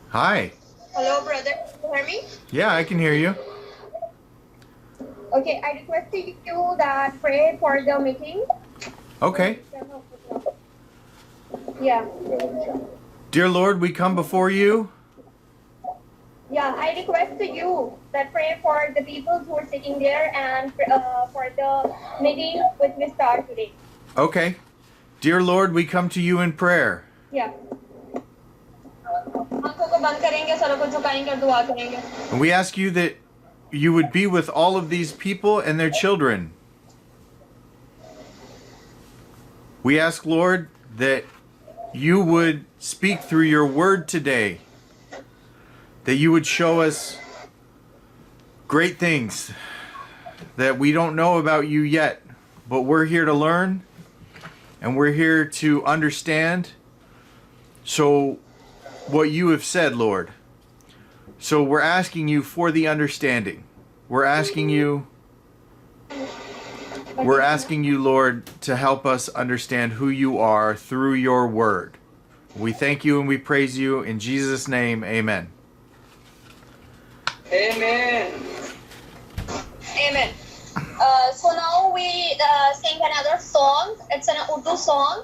Hi. Hello, brother. Can you hear me? Yeah, I can hear you. Okay, I requested you that pray for the meeting. Okay. Yeah. Dear Lord, we come before you. Yeah, I request to you that pray for the people who are sitting there and for the meeting which we start today. Okay. Dear Lord, we come to you in prayer. Yeah. आंखों को बंद करेंगे, सरों को झुकाएंगे और दुआ करेंगे. And we ask you that you would be with all of these people and their children. We ask, Lord, that you would speak through your word today, that you would show us great things that we don't know about you yet, but we're here to learn and we're here to understand. So, what you have said, Lord. So, we're asking you for the understanding. We're asking you, Lord, to help us understand who you are through your word. We thank you and we praise you. In Jesus' name, amen. Amen. Amen. So now we sing another song. It's an Urdu song.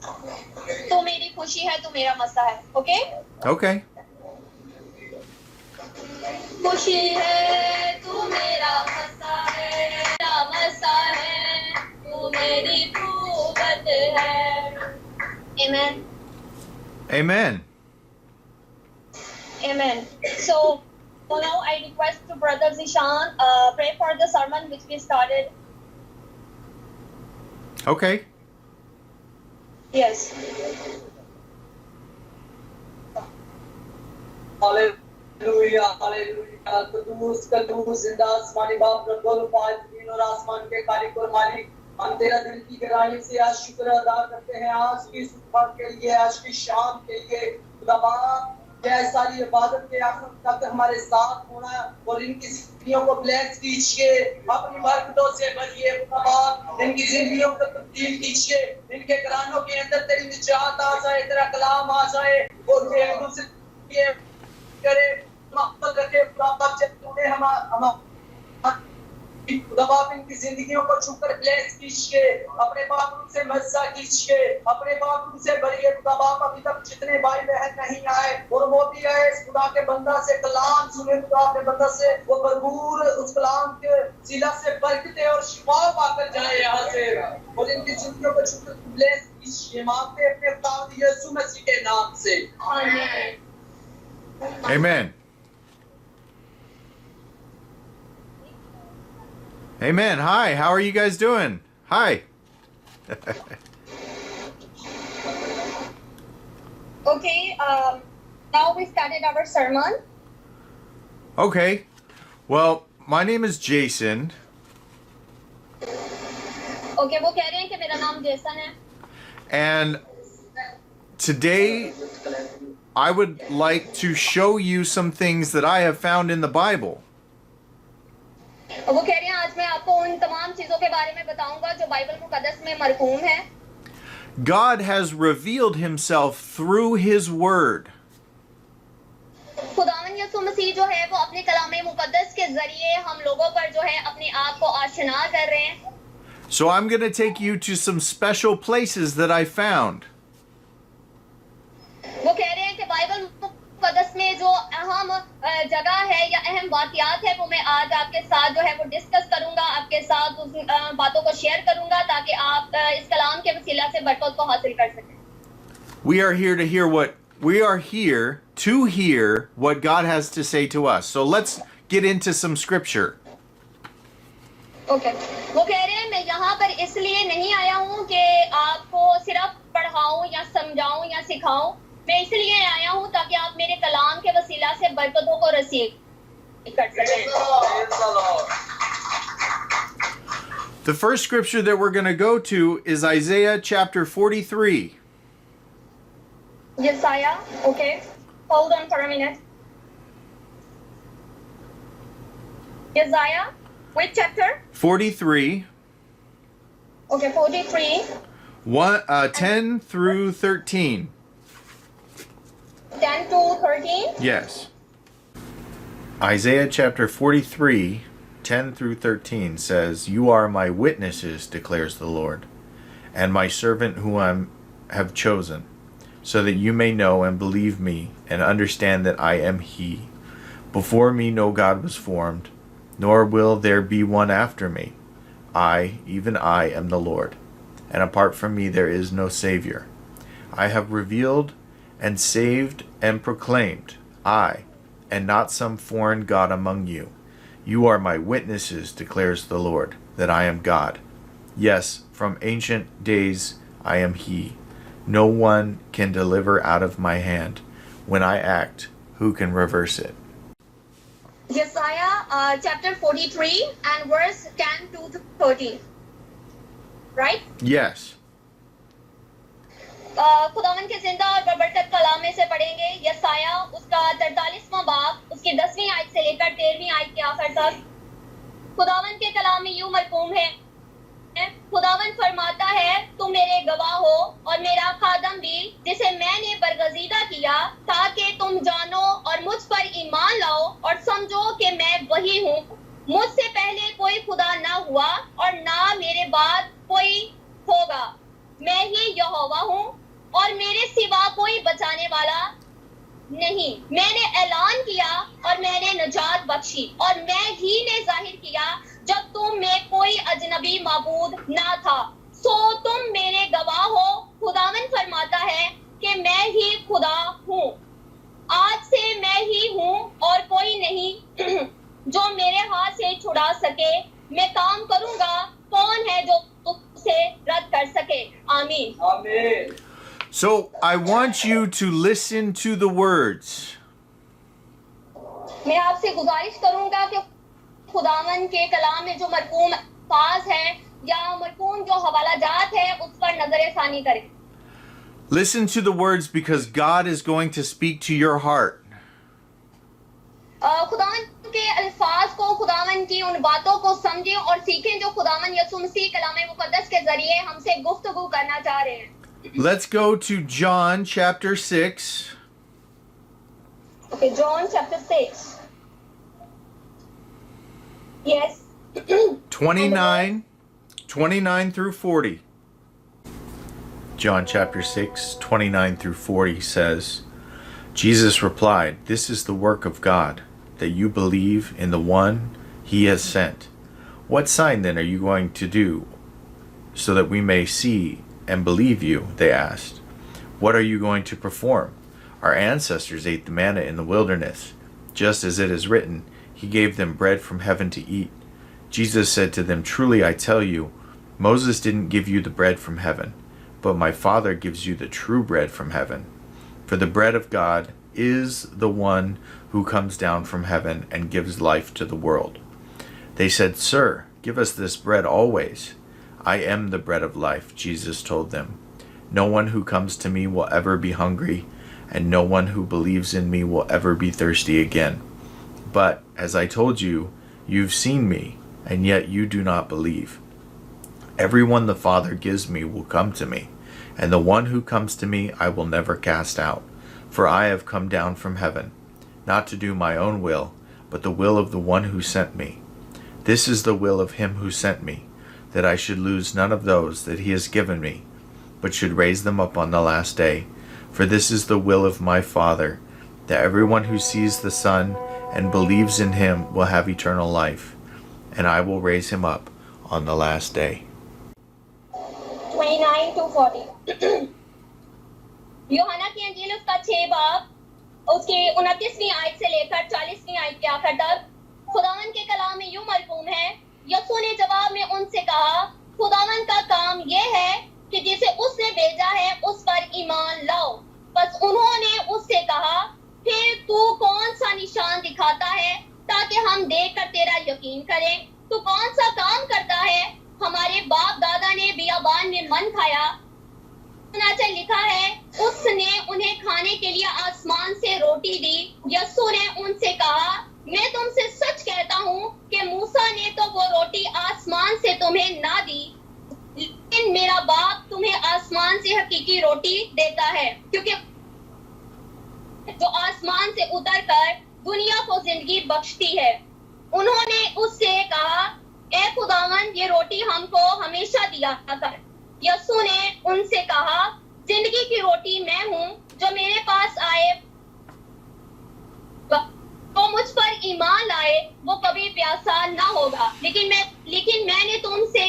तू मेरी खुशी है तू मेरा मसा है. Okay? Okay. खुशी है तू मेरा मसा है तू मेरी कुव्वत है. Amen. Amen. Amen. So now I request to Brother Zishan pray for the sermon which we started. Okay. Yes. Hallelujah hallelujah कदूस कदूस जिंदा आसमानी बाप रब्बुल फाइज दिन और आसमान के खालिक और मालिक हम तेरा दिल की गहराई से आज शुक्र अदा करते हैं आज की सुबह के लिए आज की शाम के लिए खुदा बाप यह सारी इबादत के आखिर तक हमारे साथ होना और इनकी जिंदगियों को ब्लेस कीजिए अपनी बरकतों से भरिए खुदा बाप इनकी जिंदगियों को तब्दील कीजिए इनके घरानों के अंदर तेरी निजात आ जाए तेरा कलाम आ जाए और वे एक दूसरे के करे मोहब्बत रखे प्राप्त चलते हम खुदा बाप इनकी जिंदगियों को छूकर ब्लेस कीजिए अपने बाप उनसे मज़ा कीजिए अपने बाप उनसे भरिए खुदा बाप अभी तक जितने भाई बहन नहीं आए और वो भी आए इस खुदा के बंदा से कलाम सुने खुदा के बंदा से वो भरपूर उस कलाम के सिला से बरकतें और शिफा पाकर जाए यहाँ से और इनकी जिंदगियों को छूकर ब्लेस कीजिए मांगते अपने खुदा यीशु मसीह के नाम से आमीन. Amen. Amen. Hi, how are you guys doing? Hi. Okay, now we started our sermon. Okay. Well, my name is Jason. Okay, वो कह रहे हैं कि मेरा नाम जेसन है. And today I would like to show you some things that I have found in the Bible. वो कह रहे हैं आज मैं आपको उन तमाम चीजों के बारे में बताऊंगा जो बाइबल मुकद्दस में मरकूम है. God has revealed himself through his word. खुदावन यीशु मसीह जो है वो अपने कलाम मुकद्दस के जरिए हम लोगों पर जो है अपने आप को आशना कर रहे हैं. So I'm going to take you to some special places that I found. वो कह रहे हैं कि बाइबल मुकद्दस में जो अहम जगह है या अहम वाक़यात है वो मैं आज आपके साथ जो है वो डिस्कस करूंगा आपके साथ उस बातों को शेयर करूंगा ताकि आप इस कलाम के वसीला से बरकत को हासिल कर सकें. We are here to hear what God has to say to us. So let's get into some scripture. Okay. वो कह रहे हैं मैं यहाँ पर इसलिए नहीं आया हूँ कि आपको सिर्फ पढ़ाऊँ या समझाऊँ या सिखाऊँ. मैं इसलिए आया हूँ ताकि आप मेरे कलाम के वसीला से बरकतों को रसीद कर सकें. The first scripture that we're going to go to is Isaiah chapter 43. Isaiah, okay. Hold on for a minute. Isaiah, which chapter? 43. Okay, 43. 10 through 13. 10 to 13. Yes. Isaiah chapter 43, 10 through 13 says, "You are my witnesses, declares the Lord, and my servant whom I have chosen, so that you may know and believe me and understand that I am He. Before me no God was formed, nor will there be one after me. I, even I, am the Lord, and apart from me there is no Savior. I have revealed and saved and proclaimed, I, and not some foreign god among you. You are my witnesses, declares the Lord, that I am God. Yes, from ancient days I am He. No one can deliver out of my hand. When I act, who can reverse it?" Isaiah chapter 43 and verse 10 to 13. Right? Yes. खुदावन के जिंदा और बरकत कलाम में से पढ़ेंगे यसाया उसका 43वां बाब उसकी 10वीं आयत से लेकर 13वीं आयत के आखिर तक। खुदावन के कलाम में यूं मरकूम है, खुदावन फरमाता है, तुम मेरे गवाह हो और मेरा खादम भी, जिसे मैंने बरगजीदा किया, ताकि तुम जानो और मुझ पर ईमान लाओ और समझो कि मैं वही हूँ। मुझसे पहले कोई खुदा ना हुआ और ना मेरे बाद कोई होगा। मैं ही यहोवा हूँ और मेरे सिवा कोई बचाने वाला नहीं। मैंने ऐलान किया और मैंने नजात बख्शी और मैं ही ने जाहिर किया जब तुम में कोई अजनबी माबूद ना था। सो तुम मेरे गवाह हो। खुदावन फरमाता है कि मैं ही खुदा हूँ। आज से मैं ही हूँ और कोई नहीं जो मेरे हाथ से छुड़ा सके। मैं काम करूंगा, कौन है जो उसे रद्द कर सके। आमीन। आमीन। So I want you to listen to the words. मैं आपसे गुजारिश करूंगा कि खुदावन के कलाम में जो मरकूम अल्फाज है या मरकूम जो हवाला जात है उस पर नजर-ए-सानी करें। Listen to the words because God is going to speak to your heart. खुदावन के अल्फाज को, खुदावन की उन बातों को समझें और सीखें जो खुदावन यसू मसीह कलाम मुकद्दस के जरिए हमसे गुफ्तगू करना चाह रहे हैं। Let's go to John chapter 6. Okay, John chapter 6. Yes. 29 through 40. John chapter 6, 29 through 40 says, Jesus replied, "This is the work of God, that you believe in the one He has sent. What sign then are you going to do so that we may see and believe you?" They asked. "What are you going to perform? Our ancestors ate the manna in the wilderness. Just as it is written, He gave them bread from heaven to eat." Jesus said to them, "Truly I tell you, Moses didn't give you the bread from heaven, but my Father gives you the true bread from heaven. For the bread of God is the one who comes down from heaven and gives life to the world." They said, "Sir, give us this bread always." "I am the bread of life," Jesus told them. "No one who comes to me will ever be hungry, and no one who believes in me will ever be thirsty again. But, as I told you, you've seen me, and yet you do not believe. Everyone the Father gives me will come to me, and the one who comes to me I will never cast out. For I have come down from heaven, not to do my own will, but the will of the one who sent me. This is the will of him who sent me, that I should lose none of those that he has given me, but should raise them up on the last day. For this is the will of my Father, that everyone who sees the Son and believes in him will have eternal life, and I will raise him up on the last day. 29 to 40. यूहन्ना की इंजील उसका 6 बाब उसकी 29वीं आयत से लेकर 40वीं आयत के आखिर तक। खुदावन के कलाम में यूं मरकूम है, यसू ने जवाब में उनसे कहा, खुदावन का काम यह है कि जिसे उसने भेजा है उस पर ईमान लाओ। बस उन्होंने उससे कहा, फिर तू कौन सा निशान दिखाता है ताकि हम देखकर तेरा यकीन करें? तू कौन सा काम करता है? हमारे बाप दादा ने बियाबान में मन खाया, सुनाचा लिखा है, उसने उन्हें खाने के लिए आसमान से रोटी दी। यसू ने उनसे कहा, मैं तुमसे सच कहता हूँ कि मूसा ने तो वो रोटी आसमान से तुम्हें ना दी, लेकिन मेरा बाप तुम्हें आसमान से हकीकी रोटी देता है, क्योंकि जो आसमान से उतरकर दुनिया को जिंदगी बख्शती है। उन्होंने उससे कहा, ए खुदावंद, ये रोटी हमको हमेशा दिया कर। यीशु ने उनसे कहा, जिंदगी की रोटी मैं हूँ, जो मेरे पास आए तो मुझ पर ईमान लाए, वो कभी प्यासा ना होगा। लेकिन मैंने तुमसे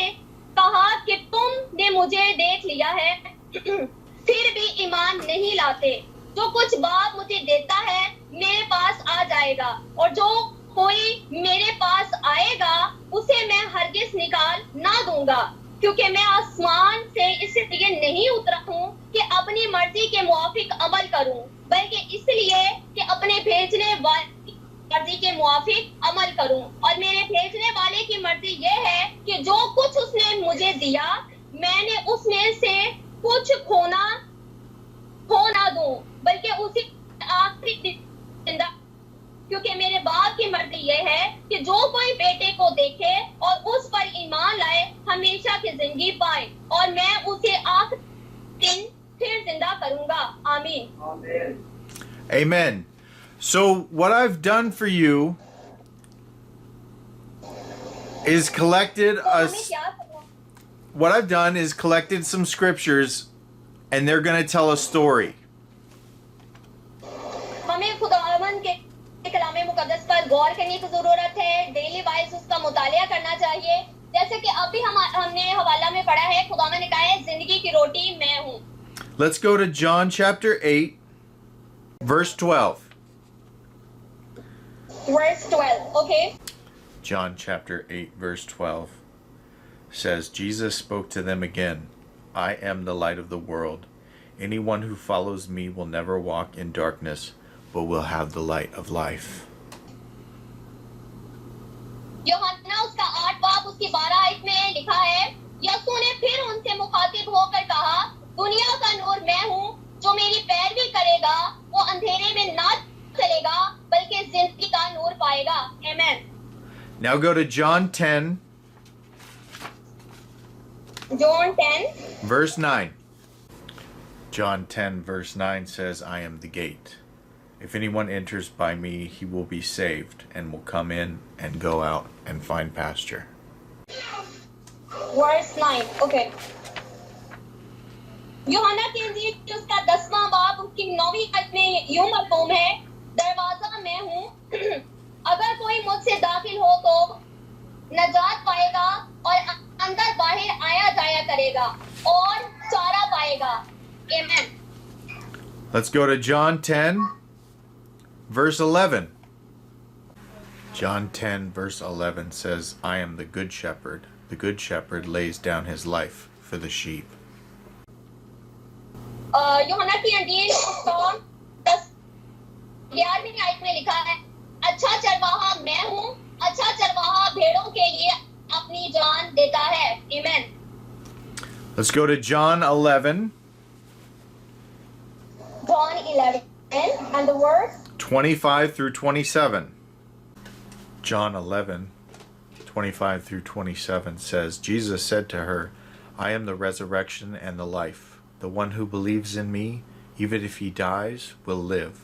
कहा कि तुमने मुझे देख लिया है, फिर भी ईमान नहीं लाते। जो कुछ बाप मुझे देता है मेरे पास आ जाएगा, और जो कोई मेरे पास आएगा उसे मैं हरगिज निकाल ना दूंगा। क्योंकि मैं आसमान से इसलिए नहीं उतरा हूँ कि अपनी मर्जी के मुआफिक अमल करूं, बल्कि इसलिए कि अपने भेजने वाले की मर्जी के मुआफिक अमल करूं। और मेरे भेजने वाले की मर्जी यह है कि जो कुछ उसने मुझे दिया, मैंने उसमें से कुछ खो ना दूं, बल्कि उसी आखिरी जिंदा। क्योंकि मेरे बाप की मर्जी यह है कि जो कोई बेटे को देखे और उस पर ईमान लाए, हमेशा की जिंदगी पाए, और मैं उसे आखिरी दिन फिर जिंदा करूंगा। आमीन। Amen. So what I've done for you is collected तो हमें क्या करना? what I've done is collected some scriptures, and they're going to tell a story. हमें खुदावंद के कलाम मुकद्दस पर गौर करने की जरूरत है। डेली वाइज उसका मुतालिया करना चाहिए। जैसे कि अभी हमने हवाला में पढ़ा है, खुदावंद ने कहा है, जिंदगी की रोटी मैं हूँ। Let's go to John chapter 8, verse 12. Verse 12, okay? John chapter 8, verse 12 says, Jesus spoke to them again, I am the light of the world. Anyone who follows me will never walk in darkness, but will have the light of life. यूहन्ना उसका 8 बाब उसकी 12 आयत में लिखा है, यीशु ने फिर उनसे मुखातिब होकर कहा, दुनिया का नूर मैं हूँ, जो मेरी पैरवी करेगा वो अंधेरे में ना चलेगा, बल्कि जिंदगी का नूर पाएगा। आमीन। Now go to John 10, John 10, verse 9. John 10, verse 9 says, I am the gate. If anyone enters by me, he will be saved, and will come in and go out and find pasture. verse 9, okay. यूहन्ना की इंजील उसका 10वां बाब उसकी 9वीं आयत में यूं मरकूम है, दरवाजा मैं हूँ, अगर कोई मुझसे दाखिल हो तो नजात पाएगा और अंदर बाहर आया जाया करेगा और चारा पाएगा। आमीन। Let's go to John 10, verse 11. John 10, verse 11 says, I am the good shepherd. The good shepherd lays down his life for the sheep. यूहन्ना की इंजील उसका 11वीं आयत में लिखा है, अच्छा चरवाहा मैं हूँ, अच्छा चरवाहा भेड़ों के लिए अपनी जान देता है। आमीन। Let's go to John 11, John 11 and the verse 25 through 27. John 11, 25 through 27 says, Jesus said to her, I am the resurrection and the life. The one who believes in me, even if he dies, will live.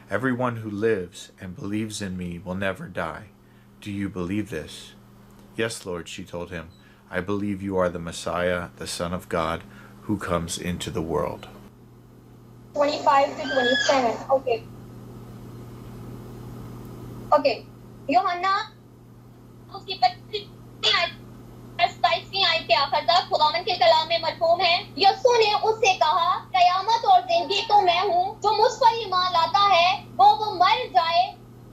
Everyone who lives and believes in me will never die. Do you believe this? Yes, Lord, she told him. I believe you are the Messiah, the Son of God, who comes into the world. 25 to 27. Okay. Okay. यूहन्ना उसकी 27वीं आयत के आखिर तक खुदावंद के कलाम में मरहूम है। यीशु ने उससे कहा, कयामत और जिंदगी तो मैं हूँ, जो मुझ पर ईमान लाता है वो मर जाए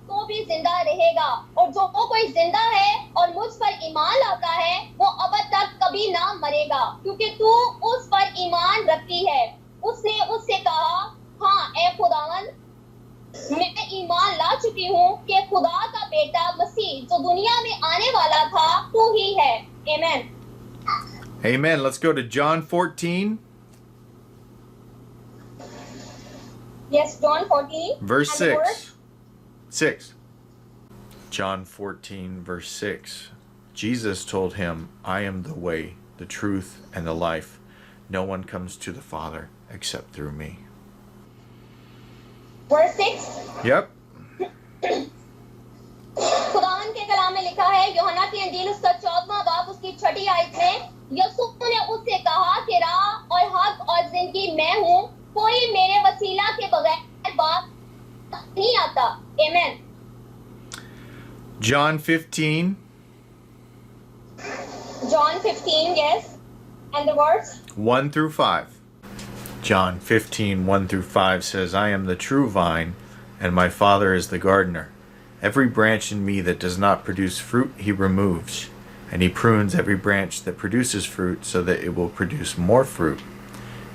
तो भी जिंदा रहेगा, और जो कोई जिंदा है और मुझ पर ईमान लाता है वो अब तक कभी ना मरेगा, क्योंकि तू उस पर ईमान रखती है। उसने उससे कहा, हाँ ए खुदावंद, मैं ईमान ला चुकी हूँ कि खुदा का बेटा मसीह जो दुनिया में आने वाला था तू ही है। आमीन। Amen. Let's go to John 14, Yes, John 14 verse and the 6. verse 6. John 14, verse 6. Jesus told him, I am the way, the truth, and the life. No one comes to the Father except through me. Verse 6. Yep. खुदावन के कलाम में लिखा है, यूहन्ना की इंजील उसका 14वां बाब उसकी 6ठी आयत में, यूसुफ ने उससे कहा कि राह और हक और जिंदगी मैं हूँ, कोई मेरे वसीला के बगैर बात नहीं आता. Amen. John 15, John 15, yes. And the verse? 1 through 5. John 15, 1 through 5 says, I am the true vine, and my Father is the gardener. Every branch in me that does not produce fruit, he removes, and he prunes every branch that produces fruit so that it will produce more fruit.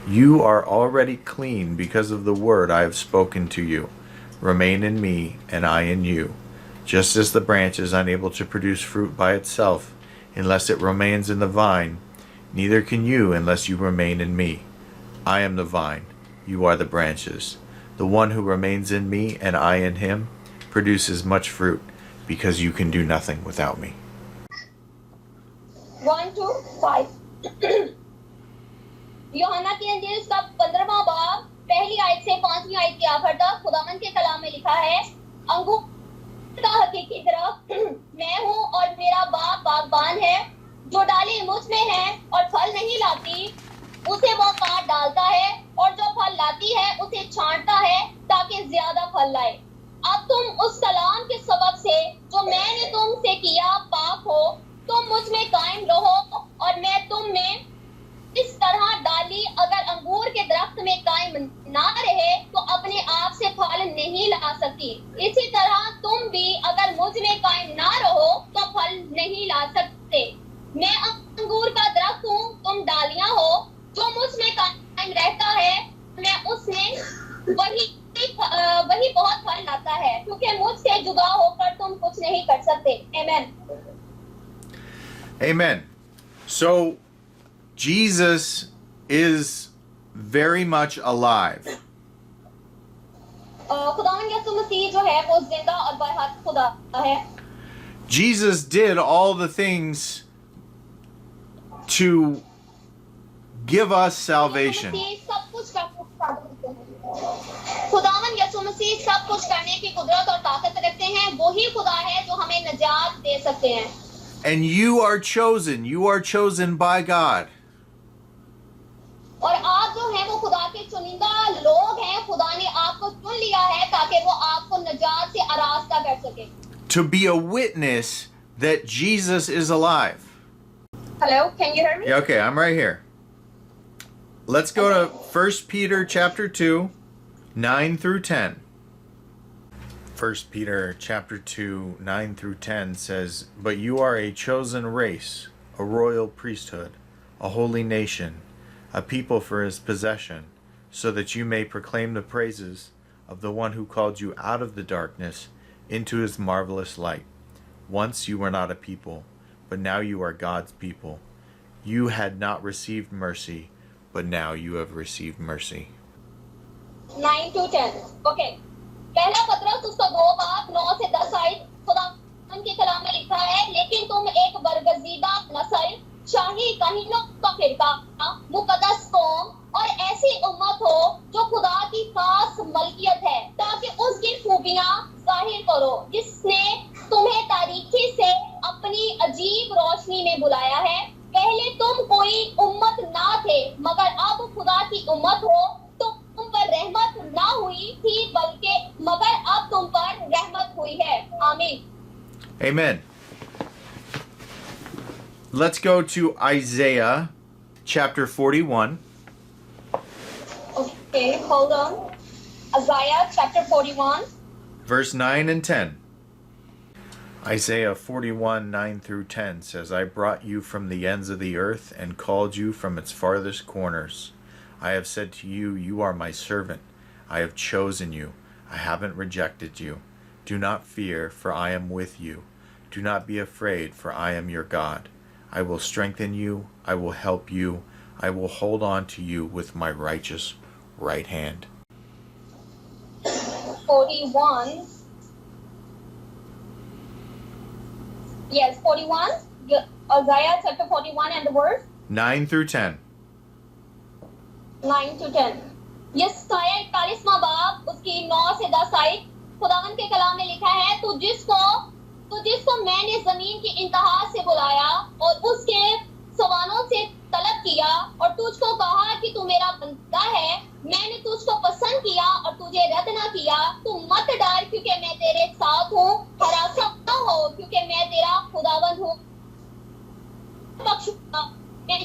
You are already clean because of the word I have spoken to you. Remain in me, and I in you. Just as the branch is unable to produce fruit by itself, unless it remains in the vine, neither can you unless you remain in me. I am the vine, you are the branches. The one who remains in me and I in him produces much fruit, because you can do nothing without me. 1 to 5. यूहन्ना की इंजील उसका 15वां बाब पहली आयत से 5वीं आयत के आखिर तक खुदावन के कलाम में लिखा है, अंगूर का हकीकी दरख्त मैं हूँ और मेरा बाप बागबान है. जो डाली मुझ में है और फल नहीं लाती, उसे वो काट डालता है, और जो फल लाती है उसे छांटता है ताकि ज्यादा फल लाए. अब तुम उस कलाम के सबब से जो मैंने तुमसे किया पाक हो. तुम मुझ में कायम रहो और मैं तुम में. इस तरह डाली अगर अंगूर के दरख्त में कायम ना रहे तो अपने आप से फल नहीं ला सकती. इसी तरह तुम भी अगर मुझ में कायम ना रहो तो फल नहीं ला सकते. मैं अंगूर का दरख्त हूँ, तुम डालियां हो. जो मुझ में कायम रहता है मैं उसमें वही बहुत फल लाता है, क्योंकि मुझसे जुदा होकर तुम कुछ नहीं कर सकते. Amen. Amen. So, Jesus is very much alive. खुदावन यसु मसीह जो है वो जिंदा और बरहक खुदा है. Jesus did all the things to give us salvation. खुदावन यसु मसीह सब कुछ करने की कुदरत और ताकत रखते हैं. वही खुदा है जो हमें निजात दे सकते हैं. And you are chosen. You are chosen by God. और आप जो हैं वो खुदा के चुनिंदा लोग हैं. खुदा ने आपको चुन लिया है ताकि वो आपको निजात से आरास्ता कर सके. To be a witness that Jesus is alive. Hello, can you hear me? Yeah, okay, I'm right here. Let's go to 1 Peter chapter 2, 9 through 10. 1 Peter chapter 2, 9 through 10 says, But you are a chosen race, a royal priesthood, a holy nation, a people for his possession, so that you may proclaim the praises of the one who called you out of the darkness into his marvelous light. Once you were not a people, but now you are God's people. You had not received mercy, but now you have received mercy. 9 to 10. Okay. पहला पत्रस उसका 2 बाब 9 से 10 आयत. खुदा उनके कलाम में लिखा है, लेकिन तुम एक बरगजीदा नस्ल, शाही काहिनों का फिरका, मुकद्दस कौम और ऐसी उम्मत हो जो खुदा की खास मलकियत है, ताकि उसकी खूबियां जाहिर करो, जिसने तुम्हें तारीकी से अपनी अजीब रोशनी में बुलाया है. पहले तुम कोई उम्मत ना थे, मगर अब खुदा की उम्मत हो. तुम पर रहमत ना हुई थी, बल्कि मगर अब तुम पर रहमत हुई है. आमीन. Amen. Let's go to Isaiah chapter 41. Okay, hold on. Isaiah chapter 41. Verse 9 and 10. Isaiah 41, 9 through 10 says, I brought you from the ends of the earth and called you from its farthest corners. I have said to you, you are my servant. I have chosen you. I haven't rejected you. Do not fear, for I am with you. Do not be afraid, for I am your God. I will strengthen you. I will help you. I will hold on to you with my righteous right hand. 41. Yes, 41. Isaiah chapter 41 and the verse 9 through 10. 9 to 10. यशायाह 41वां बाब उसकी 9 से 10 आयत खुदावंद के कलाम में लिखा है, तू जिसको मैंने जमीन की इंतहा से बुलाया और उसके सवालों से तलब किया और तुझको कहा कि तू मेरा बंदा है, मैंने तुझको पसंद किया और तुझे रद्द ना किया। तू मत डर क्योंकि मैं तेरे साथ हूँ, हरासा न हो क्योंकि मैं तेरा खुदावंद हूँ। मैं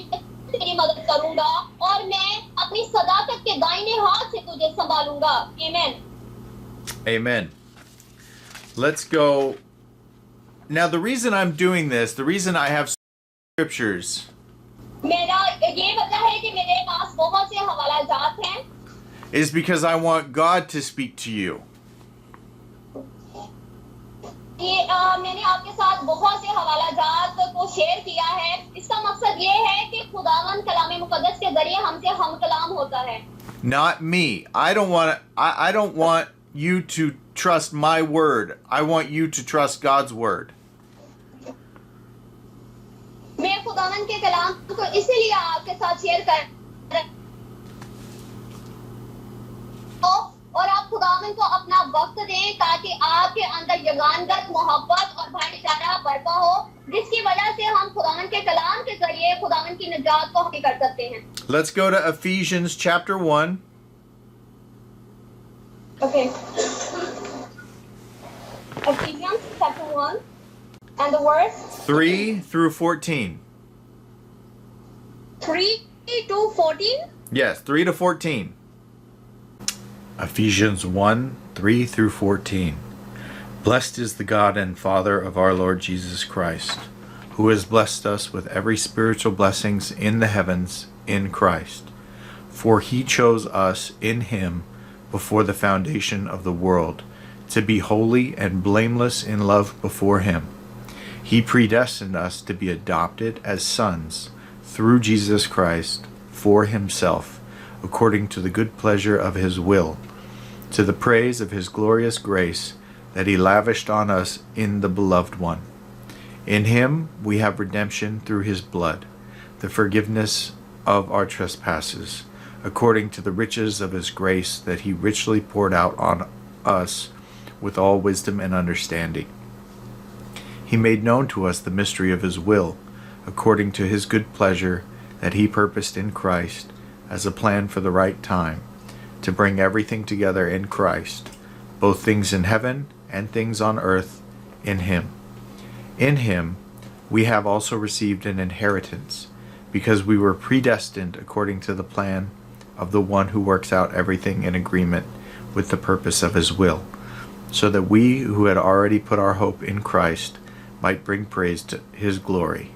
तेरी मदद करूंगा और मैं अपनी सदाकत के दाहिने हाथ से तुझे संभालूंगा। आमीन। Amen. Let's go. Now, the reason I'm doing this, the reason I have scriptures, मेरा ये वजह है कि मेरे पास बहुत से हवाला जात हैं, is because I want God to speak to you. मैंने आपके साथ बहुत से हवाला जात को शेयर किया है। इसका मकसद ये है कि खुदावंद कलाम मुकद्दस के जरिए हमसे हम कलाम होता है। Not me. I don't want you to trust my word. I want you to trust God's word. मैं खुदावंद के कलाम को इसीलिए आपके साथ शेयर कर और आप खुदावंद को अपना वक्त दें ताकि आपके अंदर यगानगत मोहब्बत और भाईचारा बरपा हो, जिसकी वजह से हम खुदावंद के कलाम के जरिए खुदावंद की निजात को हासिल कर सकते हैं। Let's go to Ephesians chapter 1. Okay. Ephesians chapter 1 and the verse 3 through 14. 3 to 14. Yes, 3 to 14. Ephesians 1, 3 through 14. Blessed is the God and Father of our Lord Jesus Christ, who has blessed us with every spiritual blessings in the heavens in Christ. For he chose us in him before the foundation of the world, to be holy and blameless in love before him. He predestined us to be adopted as sons through Jesus Christ for himself, according to the good pleasure of his will, to the praise of his glorious grace that he lavished on us in the Beloved One. In him we have redemption through his blood, the forgiveness of our trespasses, according to the riches of his grace that he richly poured out on us with all wisdom and understanding. He made known to us the mystery of his will, according to his good pleasure that he purposed in Christ as a plan for the right time, to bring everything together in Christ, both things in heaven and things on earth, in him. In him we have also received an inheritance, because we were predestined according to the plan of the one who works out everything in agreement with the purpose of his will, so that we who had already put our hope in Christ might bring praise to his glory.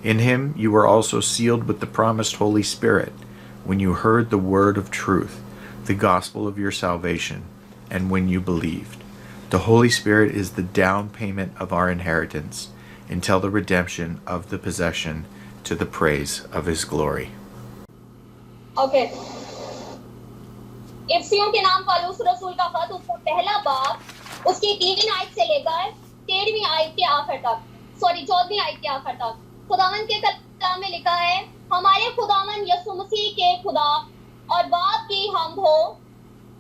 In him you were also sealed with the promised Holy Spirit, when you heard the word of truth, the gospel of your salvation, and when you believed. The Holy Spirit is the down payment of our inheritance until the redemption of the possession to the praise of his glory. Okay. इफ्सियों के नाम पौलुस रसूल का खत उसका पहला बाब उसकी 3 आयत से लेकर 13वीं आयत के आखिर तक 14वीं आयत के आखिर तक खुदावंद के कलाम में लिखा है, हमारे खुदावंद यीशु मसीह के खुदा और बाप की हम्द हो,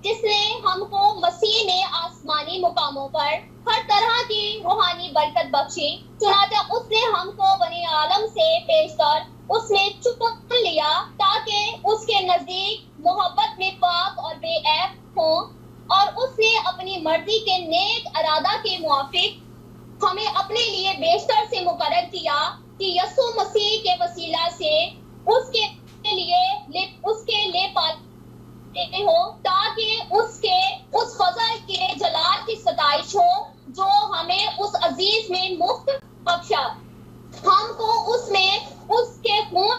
जिसने हमको मसीह में आसमानी मुकामों पर हर तरह की रूहानी बरकत बख्शी। चुनांचे उसने हमको बनी आलम से पेशकर उसमें चुन लिया ताकि उसके नजदीक मोहब्बत में पाक और बेऐब हो, और उसने अपनी मर्जी के नेक इरादा के मुआफिक हमें अपने लिए बेशतर से मुकर्रर किया कि यीशु मसीह के वसीला से उसके ले पाते हो, ताकि उसके उस फजल के जलाल की सताइश हो जो हमें उस अजीज में मुफ्त बख्शा। हमको उसमें उसके खून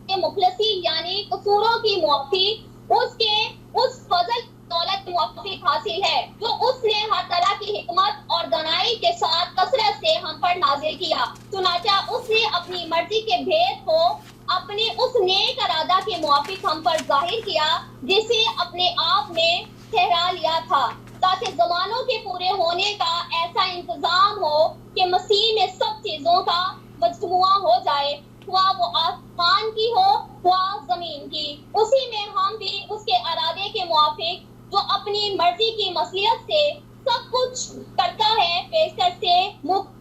के मुखलसी यानी कसूरों की मुआफी उसके उस फजल दौलत की मुआफी हासिल है जो उसने हर तरह की हिकमत और दानाई के साथ कसरत से हम पर नाजिल किया। चुनांचे उसने अपनी मर्जी के भेद को अपने उस नेक इरादा के मुआफिक हम पर जाहिर किया जिसे अपने आप में ठहरा लिया था, ताकि जमानों के पूरे होने का ऐसा इंतजाम हो कि मसीह में सब चीजों का मजमुआ हो जाए, हुआ वो आसमान की हो हुआ जमीन की। उसी में हम भी उसके अपनी मर्जी की मसलियत से सब कुछ करता है पेशकश से मुक्त,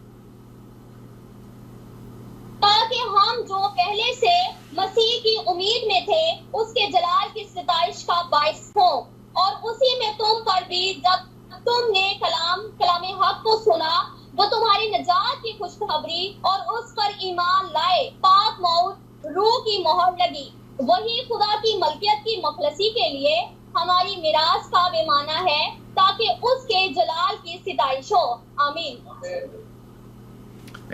ताकि हम जो पहले से मसीह की उम्मीद में थे उसके जलाल की सिताइश का बाइस हो। और उसी में तुम पर भी जब तुमने कलाम हक को सुना, वो तुम्हारी निजात की खुशखबरी, और उस पर ईमान लाए, पाक मौत रूह की मोहर लगी। वही खुदा की मलकियत की मुखलसी के लिए हमारी मिरास का बेमाना है, ताकि उसके जलाल की सिताइश हो। आमीन।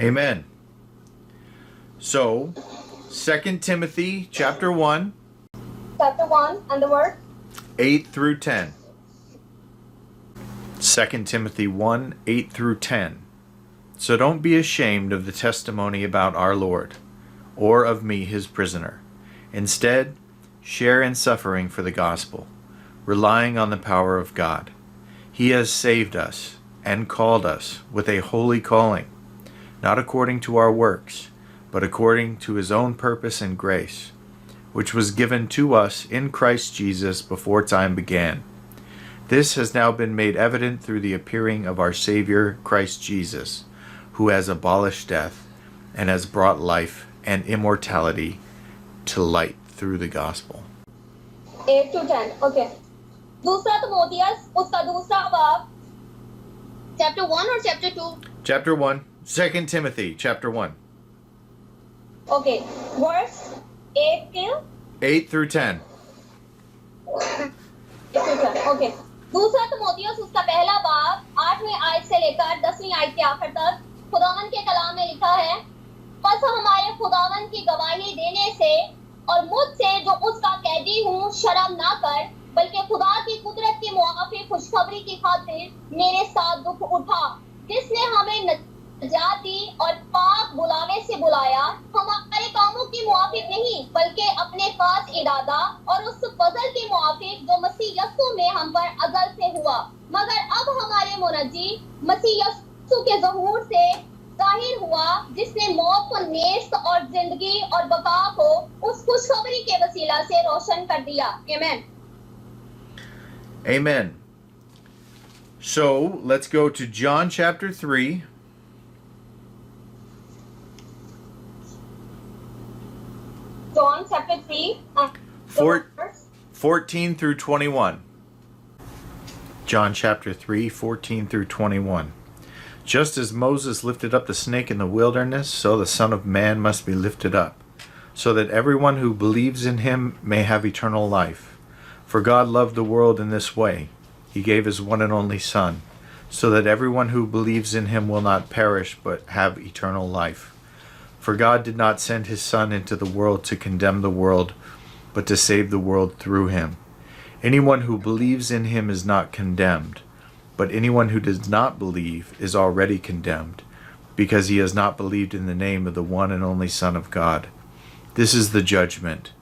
Amen. So, 2 Timothy chapter 1, Chapter 1 and the word 8 through 10. 2 Timothy 1, 8 through 10. So don't be ashamed of the testimony about our Lord, or of me, his prisoner. Instead, share in suffering for the gospel, relying on the power of God. He has saved us and called us with a holy calling, not according to our works, but according to his own purpose and grace, which was given to us in Christ Jesus before time began. This has now been made evident through the appearing of our Savior, Christ Jesus, who has abolished death and has brought life and immortality to light through the gospel. 8 to 10. Okay. दूसरा तिमोथियस उसका दूसरा बाब, chapter 1 or chapter 2? Chapter 1, 2 Timothy, chapter 1, Okay. Verse 8 till 8 through 10. 8 to 10. Okay. दूसरा तिमोथियस उसका पहला बाब 8वें आयत से लेकर 10वीं आयत के आखिर तक खुदावन के कलाम में लिखा है। बस हमारे खुदावन की गवाही देने से और मुझसे जो उसका कैदी हूँ शर्म ना कर, बल्कि खुदा की कुदरत के मुआफिक खुशखबरी की खातिर मेरे साथ दुख उठा, जिसने हमें निजात दी और पाक बुलावे से बुलाया, हमारे कामों की मुआफिक नहीं बल्कि अपने खास इरादा और उस फजल के मुआफिक जो मसीह यस्सु में हम पर अज़ल से हुआ। मगर अब हमारे मुनज्जी मसीह यस्सु के ज़हूर से जाहिर हुआ, जिसने मौत को नेस्त और जिंदगी और बका को उस खुशखबरी के वसीला से रोशन कर दिया। आमीन। Amen. So, let's go to John chapter 3. John chapter 3 verse 14 through 21. John chapter 3, 14 through 21. Just as Moses lifted up the snake in the wilderness, so the Son of Man must be lifted up, so that everyone who believes in him may have eternal life. For God loved the world in this way. He gave his one and only Son, so that everyone who believes in him will not perish but have eternal life. For God did not send his Son into the world to condemn the world, but to save the world through him. Anyone who believes in him is not condemned, but anyone who does not believe is already condemned, because he has not believed in the name of the one and only Son of God. This is the judgment.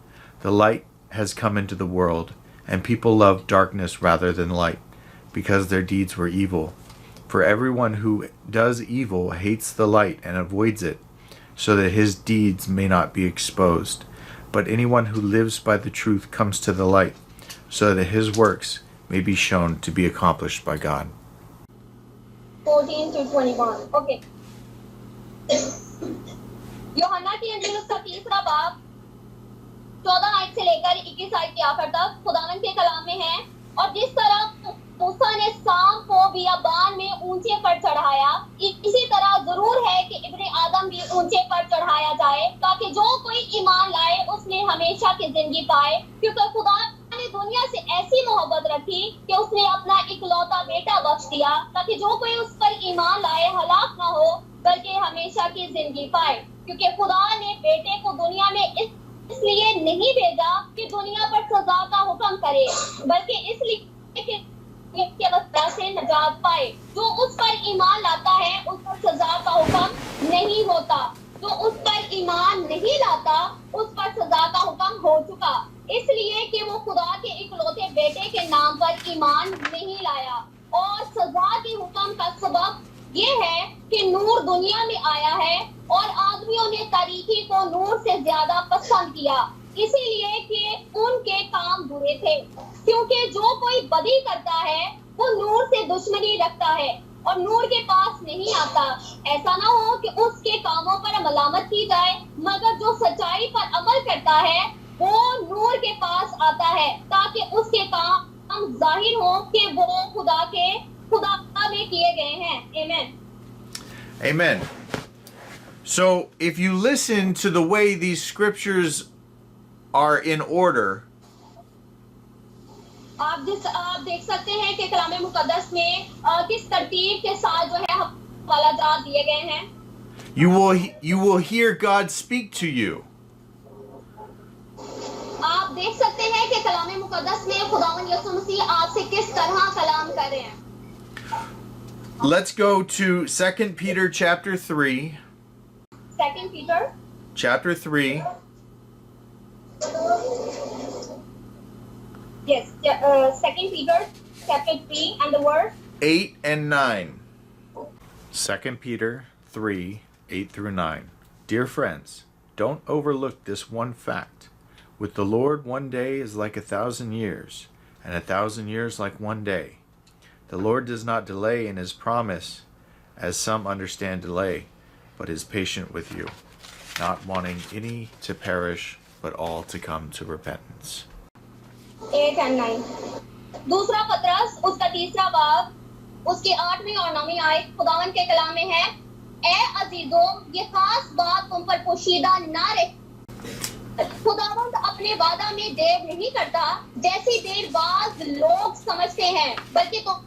The light has come into the world, and people love darkness rather than light, because their deeds were evil. For everyone who does evil hates the light and avoids it, so that his deeds may not be exposed. But anyone who lives by the truth comes to the light, so that his works may be shown to be accomplished by God. 14 to 21. Okay. यूहन्ना की इंजील उसका तीसरा बाब 14 आयत से लेकर 21 आयत के आखिर तक खुदावन के कलाम में है। और जिस तरह मूसा ने शाम को बियाबान में ऊंचे पर चढ़ाया, इसी तरह जरूर है कि इब्ने आदम भी ऊंचे पर चढ़ाया जाए, ताकि जो कोई ईमान लाए उसमें हमेशा की जिंदगी पाए। क्योंकि खुदा ने दुनिया से ऐसी मोहब्बत रखी कि उसने अपना इकलौता बेटा बख्श दिया, ताकि जो कोई उस पर ईमान लाए हलाक न हो बल्कि हमेशा की जिंदगी पाए। क्योंकि खुदा ने बेटे को दुनिया में इसलिए नहीं भेजा कि दुनिया पर सजा का हुक्म करे, बल्कि इसलिए कि वजह से नजात पाए। जो उस पर ईमान लाता है उस पर सजा का हुक्म नहीं होता, जो उस पर ईमान नहीं लाता उस पर सजा का हुक्म हो चुका, इसलिए कि वो खुदा के इकलौते बेटे के नाम पर ईमान नहीं लाया। और सजा के हुक्म का सबब ये है कि नूर दुनिया में आया है और आदमियों ने तारीकी को नूर से ज्यादा पसंद किया, इसीलिए कि उनके काम बुरे थे। क्योंकि जो कोई बदी करता है वो नूर से दुश्मनी रखता है और नूर के पास नहीं आता। ऐसा ना हो कि उसके कामों पर मलामत की जाए, मगर जो सच्चाई पर अमल करता है वो नूर के पास आता है ताकि उसके काम जाहिर हो कि वो खुदा में किए गए हैं। आमीन। Amen. So, if you listen to the way these scriptures are in order, आप देख सकते हैं कि कलाम मुकद्दस में किस तरतीब के साथ जो है हवालाजात दिए गए हैं। you will hear God speak to you. आप देख सकते हैं कि कलाम मुकद्दस में खुदावंद यीशु मसीह आपसे किस तरह कलाम कर रहे हैं। Let's go to 2 Peter chapter 3. 2 Peter Chapter 3. Yes, 2 Peter chapter 3 and the word 8 and 9. 2 Peter 3, 8 through 9. Dear friends, don't overlook this one fact. With the Lord, one day is like 1,000 years, and 1,000 years like one day. The Lord does not delay in his promise, as some understand delay, but is patient with you, not wanting any to perish, but all to come to repentance. 8 and 9। दूसरा पत्रस उसका तीसरा बाब उसके 8वीं और 9वीं आयत खुदावन के कलाम में है, ए अजीजों, ये खास बात तुम पर पोशीदा ना रहे। खुदावंद अपने वादा में देर नहीं करता जैसी देर बाज लोग समझते हैं, बल्कि तो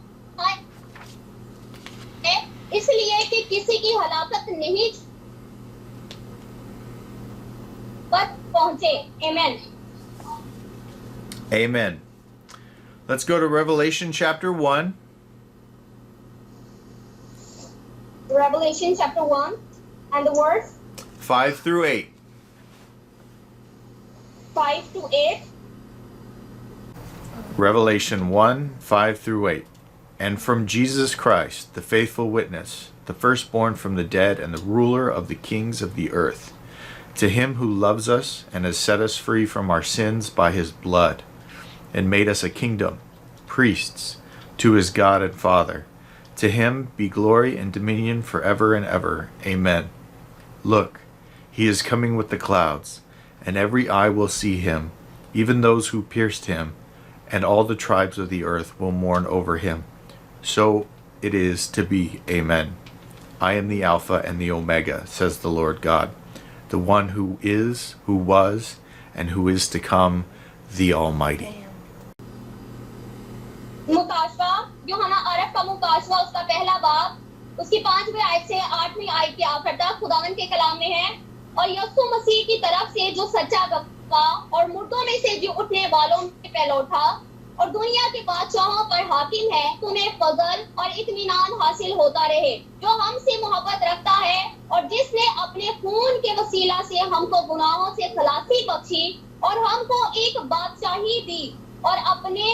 इसलिए कि किसी की हलाकत नहीं पर पहुंचे। आमीन। Amen. Let's go to Revelation chapter 1. Revelation chapter 1 and the words 5 through 8. 5 to 8. Revelation 1, 5 through 8. And from Jesus Christ, the faithful witness, the firstborn from the dead and the ruler of the kings of the earth, to him who loves us and has set us free from our sins by his blood, and made us a kingdom, priests, to his God and Father. To him be glory and dominion forever and ever. Amen. Look, he is coming with the clouds, and every eye will see him, even those who pierced him, and all the tribes of the earth will mourn over him. So it is to be. Amen. I am the Alpha and the Omega, says the Lord God, the one who is, who was, and who is to come, the Almighty. मुकाशवा यूहन्ना अरब का मुकाशवा उसका पहला बाब उसकी 5वीं आयत से 8वीं आयत के आखिर तक खुदावन के कलाम में है। और यीशु मसीह की तरफ से जो सच्चा गवाह और मुर्दों में से जो उठने वालों में पहला उठा और दुनिया के बादशाहों पर हाकिम है, तुम्हें फजल और इत्मीनान हासिल होता रहे, जो हमसे मोहब्बत रखता है और जिसने अपने खून के वसीला से हमको गुनाहों से खलासी बख्शी और हमको एक बादशाही दी और अपने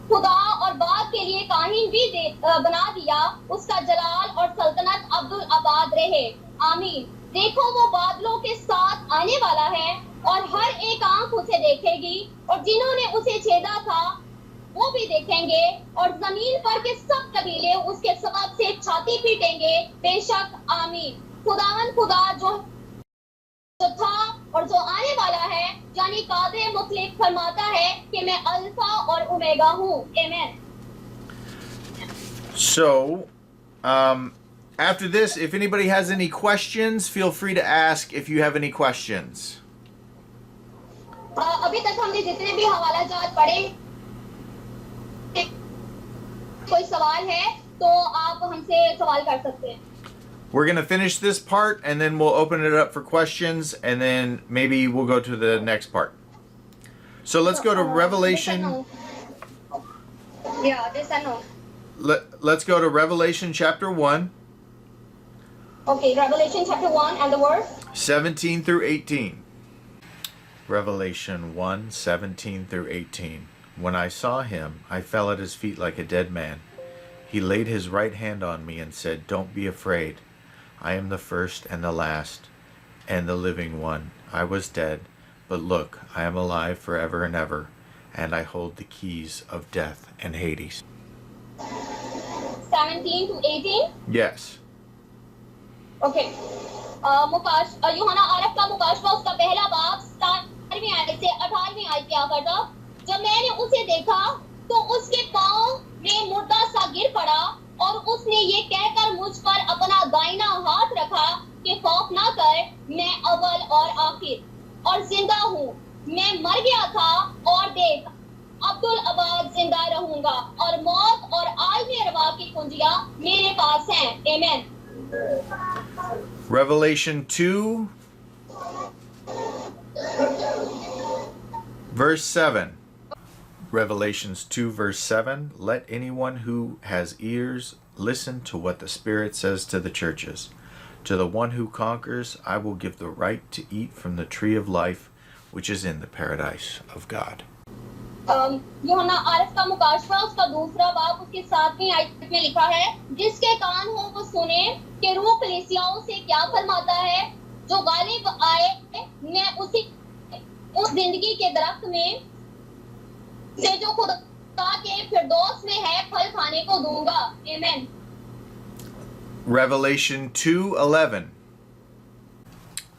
खुदा और बाप के लिए काहिन भी बना दिया। उसका जलाल और सल्तनत अब्दुल आबाद रहे। आमीन। देखो वो बादलों के साथ आने वाला है और हर एक आंख उसे देखेगी और जिन्होंने उसे छेदा था वो भी देखेंगे और जमीन पर के सब कबीले उसके सबब से छाती पीटेंगे। बेशक आमीन। खुदावन खुदा जो था और जो आने वाला है, यानी कादर मुतलक फरमाता है कि मैं अल्फा और ओमेगा हूँ। आमीन। So, after this, if anybody has any questions, feel free to ask if you have any questions. अभी तक हमने जितने भी हवाला जात पढ़े, कोई सवाल है तो आप हमसे सवाल कर सकते हैं। We're going to finish this part and then we'll open it up for questions and then maybe we'll go to the next part. So let's go to Revelation. Yeah, this I know. Let's go to Revelation chapter 1. Okay, Revelation chapter 1 and the verse 17 through 18. Revelation 1, 17 through 18. When I saw him, I fell at his feet like a dead man. He laid his right hand on me and said, "Don't be afraid. I am the first and the last, and the living one. I was dead, but look, I am alive forever and ever, and I hold the keys of death and Hades. 17 to 18. Yes. Okay यूहन्ना आरफ का मुकाशवा उसका पहला बाब 17वीं आयत से 18वीं आयत क्या करता। जब मैंने उसे देखा तो उसके पांव में मुर्दा सा गिर पड़ा और उसने ये कहकर मुझ पर अपना दाहिना हाथ रखा कि खौफ ना कर, मैं अव्वल और आखिर और जिंदा हूँ। मैं मर गया था और देख अब्दुल अबाद जिंदा रहूंगा और मौत और आलमी अरवा की कुंजियां मेरे पास हैं। आमीन। Revelation 2 verse 7. Revelations 2 verse 7. Let anyone who has ears listen to what the Spirit says to the churches. To the one who conquers, I will give the right to eat from the tree of life, which is in the paradise of God. यूहन्ना आरफ का मुकाशवा उसका दूसरा बाब उसकी 7वीं आयत में लिखा है, जिसके कान हो वो सुने कि रूह कलीसियाओं से क्या फरमाता है। जो गालिब आए मैं उसी उस जिंदगी के दरख्त में से जो खुदा के फिरदौस में है फल खाने को दूंगा। आमीन। Revelation 2:11.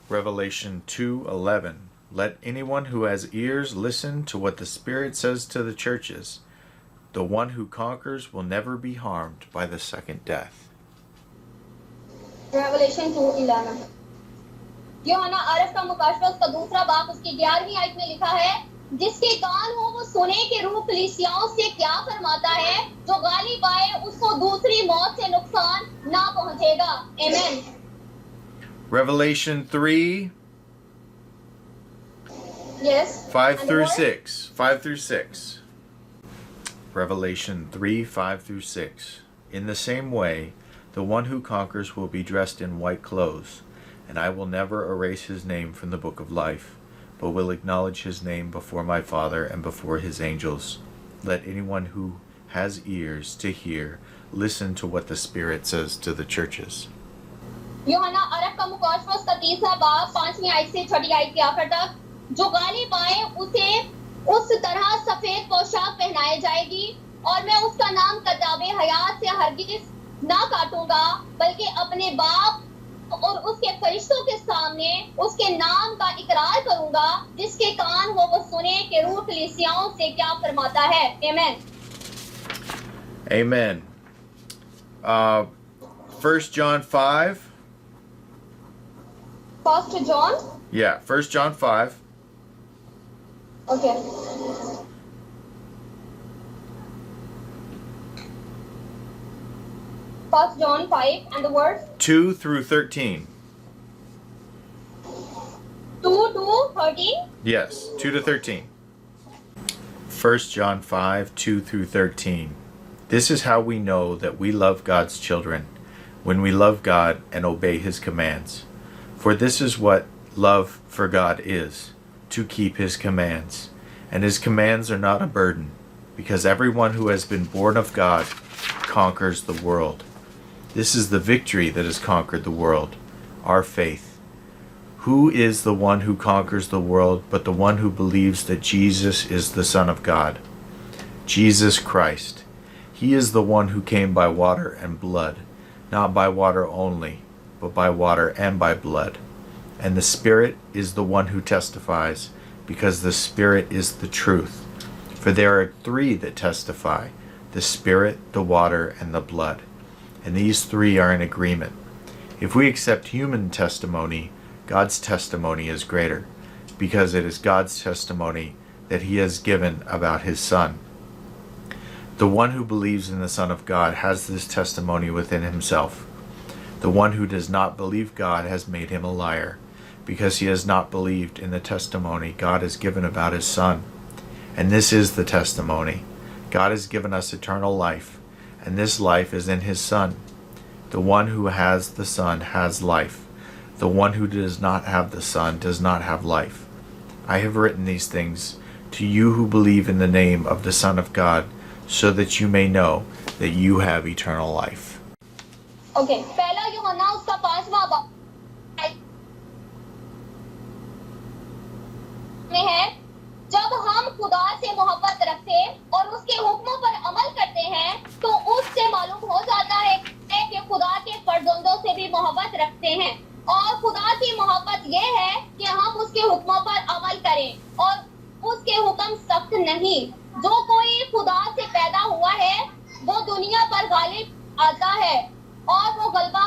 Revelation 2:11. Let anyone who has ears listen to what the Spirit says to the churches. The one who conquers will never be harmed by the second death. Revelation 2:11. यूहन्ना आरफ का मुकाशवा उसका दूसरा बाब उसकी 11वीं आयत में लिखा है, जिसके कान हो वो सुने कि रूह कलीसियाओं से क्या फरमाता है। जो गालिब आए उसको दूसरी मौत से नुकसान ना पहुंचेगा। आमीन। Revelation 3 Yes. 5 And through what? 6. 5 through 6. Revelation 3 5 through 6. In the same way, the one who conquers will be dressed in white clothes, and I will never erase his name from the book of life, but will acknowledge his name before my Father and before his angels. Let anyone who has ears to hear listen to what the Spirit says to the churches. यूहन्ना आरफ का मुकाशवा उसका तीसरा बाब 5वीं आयत से 6वीं आयत के आखिर तक। जो गालिब आए उसे उस तरह सफेद पोशाक पहनाई जाएगी और मैं उसका नाम किताबे हयात से हरगिज ना काटूंगा, बल्कि अपने बाप और उसके फरिश्तों के सामने उसके नाम का इकरार करूंगा। जिसके कान हो वो सुने कि रूह कलीसियाओं से क्या फरमाता है। आमीन। Amen. 1 John 5. 1 John. Yeah, 1 John 5. Okay. First John 5 and the verse 2 through 13. 2 to 13. Yes, 2 to 13. 1 John 5, 2 through 13. This is how we know that we love God's children, when we love God and obey His commands. For this is what love for God is, to keep His commands. And His commands are not a burden, because everyone who has been born of God conquers the world. This is the victory that has conquered the world, our faith. Who is the one who conquers the world but the one who believes that Jesus is the Son of God? Jesus Christ. He is the one who came by water and blood, not by water only, but by water and by blood. And the Spirit is the one who testifies, because the Spirit is the truth. For there are three that testify, the Spirit, the water, and the blood. And these three are in agreement. If we accept human testimony, God's testimony is greater, because it is God's testimony that He has given about His Son. The one who believes in the Son of God has this testimony within himself. The one who does not believe God has made him a liar, because he has not believed in the testimony God has given about His Son. And this is the testimony. God has given us eternal life, and this life is in His Son. The one who has the Son has life. The one who does not have the Son does not have life. I have written these things to you who believe in the name of the Son of God, so that you may know that you have eternal life. Okay. पहला यूहन्ना उसका 5वां बाब में है, जब हम खुदा से मोहब्बत मोहब्बत रखते हैं। और खुदा की मोहब्बत ये है कि हम उसके हुक्मों पर अमल करें और उसके हुक्म सख्त नहीं। जो कोई खुदा से पैदा हुआ है वो दुनिया पर गालिब आता है और वो गलबा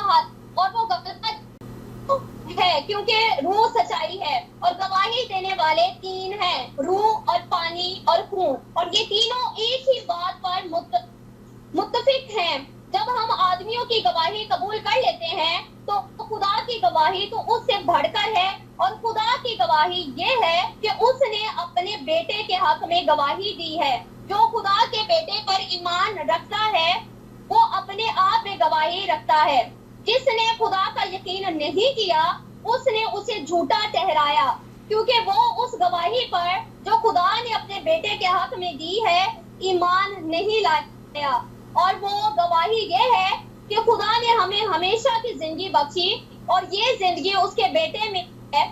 है, क्योंकि रूह सच्चाई है और गवाही देने वाले तीन हैं, रूह और पानी और खून, और ये तीनों एक ही बात पर मुत्तफिक हैं। जब हम आदमियों की गवाही कबूल कर लेते हैं तो खुदा की गवाही तो उससे बढ़कर है, और खुदा की गवाही ये है कि उसने अपने बेटे के हक में गवाही दी है। जो खुदा के बेटे पर ईमान रखता है वो अपने आप में गवाही रखता है। जिसने खुदा का यकीन नहीं किया उसने उसे झूठा ठहराया, क्योंकि वो उस गवाही पर जो खुदा ने अपने बेटे के हक में दी है ईमान नहीं लाया। और वो गवाही ये है कि खुदा ने हमें हमेशा की जिंदगी बख्शी, और ये जिंदगी उसके बेटे में है।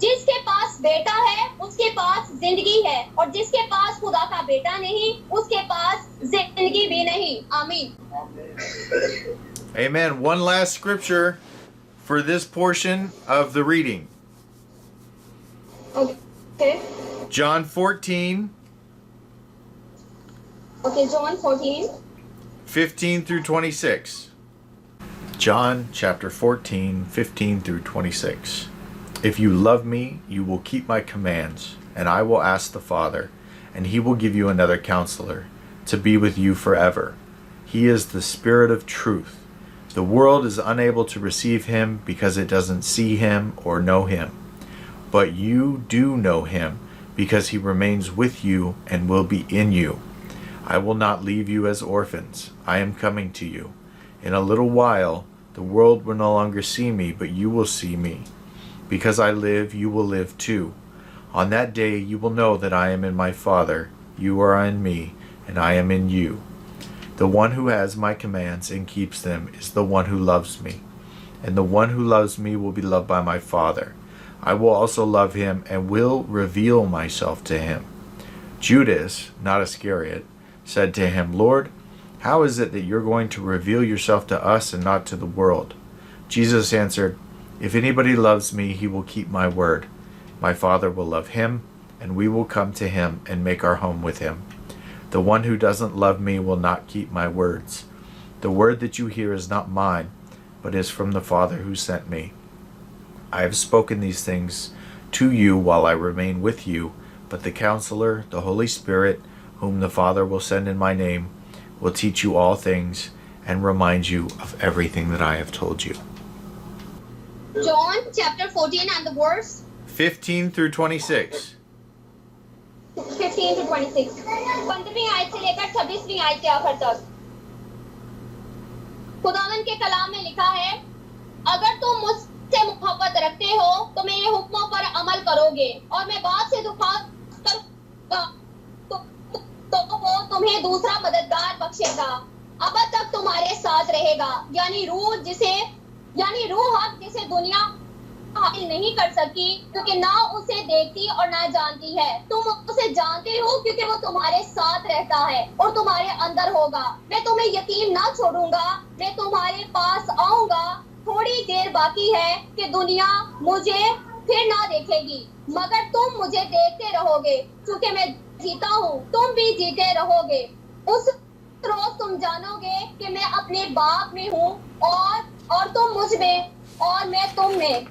जिसके पास बेटा है उसके पास जिंदगी है, और जिसके पास खुदा का बेटा नहीं उसके पास जिंदगी भी नहीं। आमीन। Amen. One last scripture for this portion of the reading. Okay. John 14, Okay, John 14. 15 through 26. John chapter 14, 15 through 26. If you love me, you will keep my commands, and I will ask the Father, and he will give you another counselor to be with you forever. He is the Spirit of truth. The world is unable to receive him because it doesn't see him or know him. But you do know him because he remains with you and will be in you. I will not leave you as orphans. I am coming to you. In a little while, the world will no longer see me, but you will see me. Because I live, you will live too. On that day, you will know that I am in my Father, you are in me, and I am in you. The one who has my commands and keeps them is the one who loves me. And the one who loves me will be loved by my Father. I will also love him and will reveal myself to him. Judas, not Iscariot, said to him, Lord, how is it that you're going to reveal yourself to us and not to the world? Jesus answered, If anybody loves me, he will keep my word. My Father will love him, and we will come to him and make our home with him. The one who doesn't love me will not keep my words. The word that you hear is not mine, but is from the Father who sent me. I have spoken these things to you while I remain with you, but the Counselor, the Holy Spirit, whom the Father will send in my name, will teach you all things and remind you of everything that I have told you. John chapter 14 and the verse 15 through 26. 15 to 26. 15वीं आयत से लेकर 26वीं आयत के आखिर तक खुदावन के कलाम में लिखा है, अगर तुम मुझसे मोहब्बत रखते हो तो मेरे हुक्मों पर अमल करोगे, और मैं बात से दुखा करूंगा तो वो तुम्हें दूसरा मददगार बख्शेगा, अब तक तुम्हारे साथ रहेगा, यानी रूह हक जिसे दुनिया हासिल नहीं कर सकी, क्योंकि ना उसे देखती और ना जानती है। तुम उसे जानते हो क्योंकि वो तुम्हारे साथ रहता है और तुम्हारे अंदर होगा। मैं तुम्हें यतीम ना छोड़ूंगा, मैं तुम्हारे पास आऊंगा। थोड़ी देर बाकी है कि दुनिया मुझे फिर ना देखेगी, मगर तुम मुझे देखते रहोगे, क्योंकि मैं जीता हूँ, तुम भी जीते रहोगे। उस रोज तुम जानोगे कि मैं अपने बाप में हूँ और तुम मुझ में और मैं तुम में।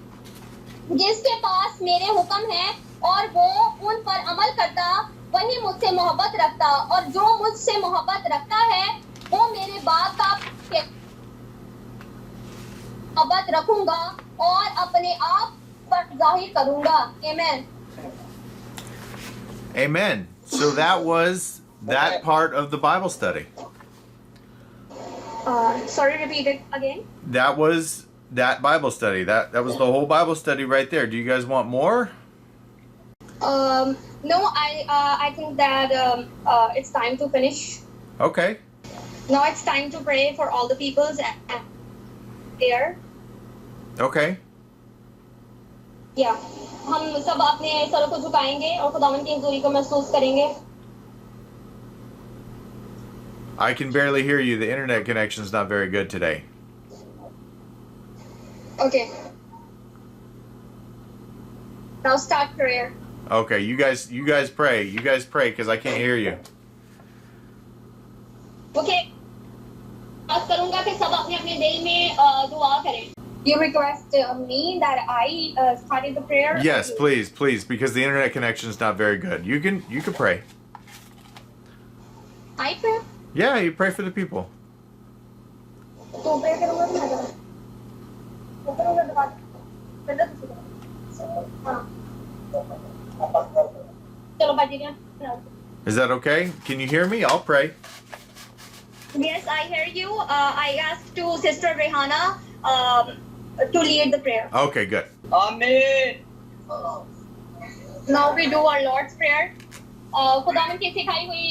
जिसके पास मेरे हुक्म हैं और वो उन पर अमल करता, वही मुझसे मोहब्बत रखता, और जो मुझसे मोहब्बत रखता है वो मेरे बाप का मोहब्बत रखूंगा और अपने आप पर जाहिर करूंगा। Amen. Amen. So that was that part of the Bible study. Sorry, repeat it again. That was that Bible study. That was the whole Bible study right there. Do you guys want more? No, I think that it's time to finish. Okay. Now it's time to pray for all the peoples there. Okay. Yeah. हम सब अपने सरों को झुकाएंगे और खुदावन की हज़ूरी को महसूस करेंगे। I can barely hear you. The internet connection is not very good today. Okay. Now start prayer. Okay, you guys pray. You guys pray because I can't hear you. Okay. आवाज करूंगा कि सब अपने अपने दिल में दुआ करें. You request me that I started the prayer? Yes, please, because the internet connection is not very good. You can pray. I pray? Yeah, you pray for the people. तो pray करूंगा तो मैं करूंगा. तो करूंगा तो बात. पहले तो हाँ. चलो बाजी. Is that okay? Can you hear me? I'll pray. Yes, I hear you. I asked to Sister Rehana to lead the prayer. Okay, good. Amen. Now we do our Lord's Prayer. खुदावंद की सिखाई हुई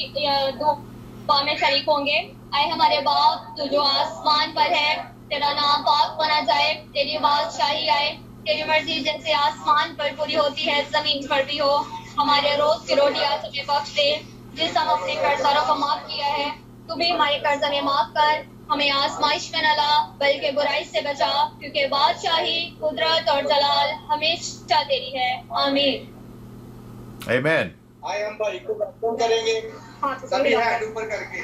दुआ में शरीक होंगे. आए हमारे बाप तू जो आसमान पर है, तेरा नाम पाक बना जाए, तेरी बादशाही आए, तेरी मर्जी जैसे आसमान पर पूरी होती है जमीन पर भी हो. हमारे रोज की रोटी आज हमें बख्श दे, जिस हम अपने कर्जदारों को माफ किया है, तू भी हमारे कर्ज हमें माफ कर. हमें आजमाइश में न ला, बल्कि बुराई से बचा, क्योंकि बादशाही, कुदरत और जलाल हमेशा तेरी है. आमीन. Amen. आए हम भाई को प्रार्थना करेंगे सभी हैंड ऊपर करके.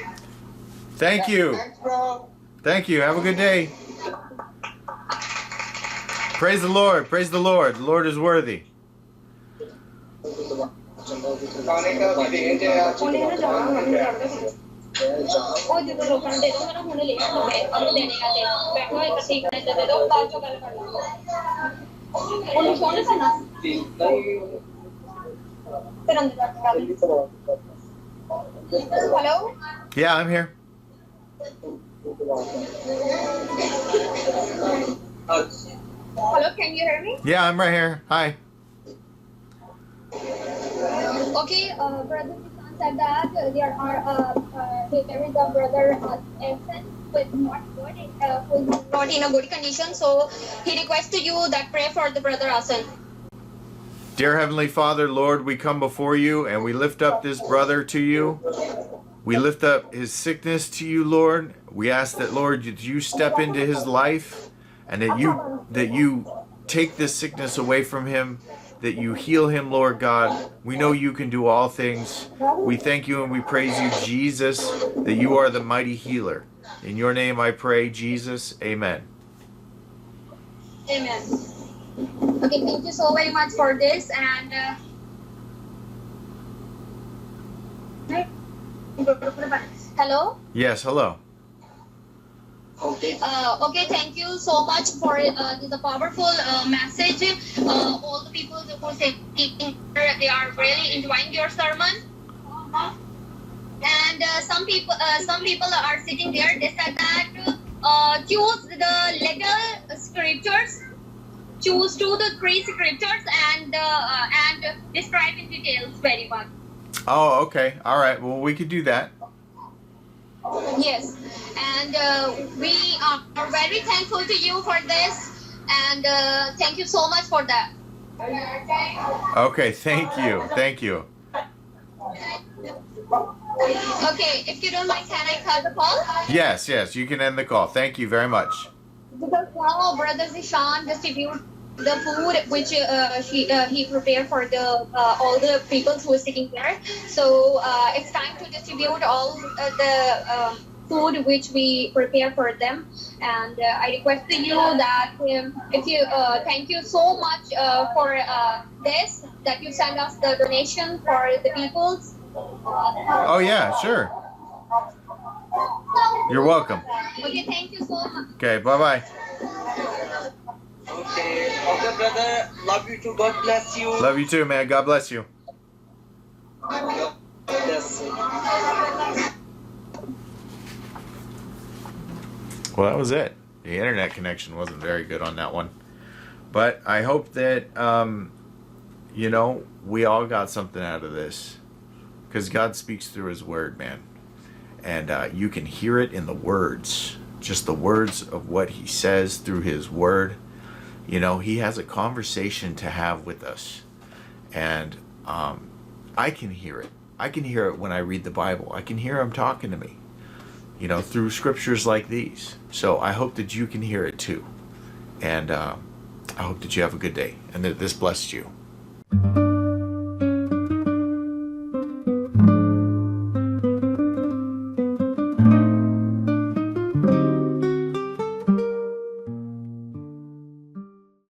Thank you. Thanks bro. Thank you. Have a good day. Praise the Lord. Praise the Lord. The Lord is worthy. खाने का भी भेज है आज. ओ जो तो लोगों ने दे दो, मैंने हुने लिया तो मैं अब देने का दे. बैठो इकट्ठी करने दे दो, बाद जो कल कर लो. उन्हें सोने से ना. फिर अंदर जाके. Hello. Yeah, I'm here. Hello, can you hear me? Yeah, I'm right here. Hi. Okay, Brother Nishan said that there is a brother absent who is not good, who is not in a good condition. So he requests to you that pray for the brother Asan. Dear Heavenly Father, Lord, we come before you and we lift up this brother to you. We lift up his sickness to you, Lord. We ask that, Lord, that you step into his life and that you take this sickness away from him, that you heal him, Lord God. We know you can do all things. We thank you and we praise you, Jesus, that you are the mighty healer. In your name I pray, Jesus. Amen. Amen. Okay, thank you so very much for this. And hello. Yes, hello. Okay, thank you so much for the powerful message. All the people who are saying they are really enjoying your sermon. And some people are sitting there. They said that choose the legal scriptures, choose 2 to 3 scriptures, and describe in details very much. Oh, okay. All right. Well, we could do that. Yes, and we are very thankful to you for this, and thank you so much for that. Okay, thank you. Thank you. Okay, if you don't mind, can I cut the call? Yes, you can end the call. Thank you very much. Because now Brother Zishan distribute the food which he prepared for the all the people who are sitting there. So it's time to distribute all the food which we prepare for them. And I request to you that if you thank you so much for this, that you send us the donation for the peoples. Oh, yeah, sure. You're welcome. Okay, thank you so much. Okay, bye-bye. Okay, brother. Love you too. God bless you. Love you too, man. God bless you. God bless you. Well, that was it. The internet connection wasn't very good on that one. But I hope that, we all got something out of this. Because God speaks through his word, man. And you can hear it in the words. Just the words of what he says through his word. He has a conversation to have with us. And I can hear it. I can hear it when I read the Bible. I can hear him talking to me, through scriptures like these. So I hope that you can hear it too. And I hope that you have a good day and that this blessed you.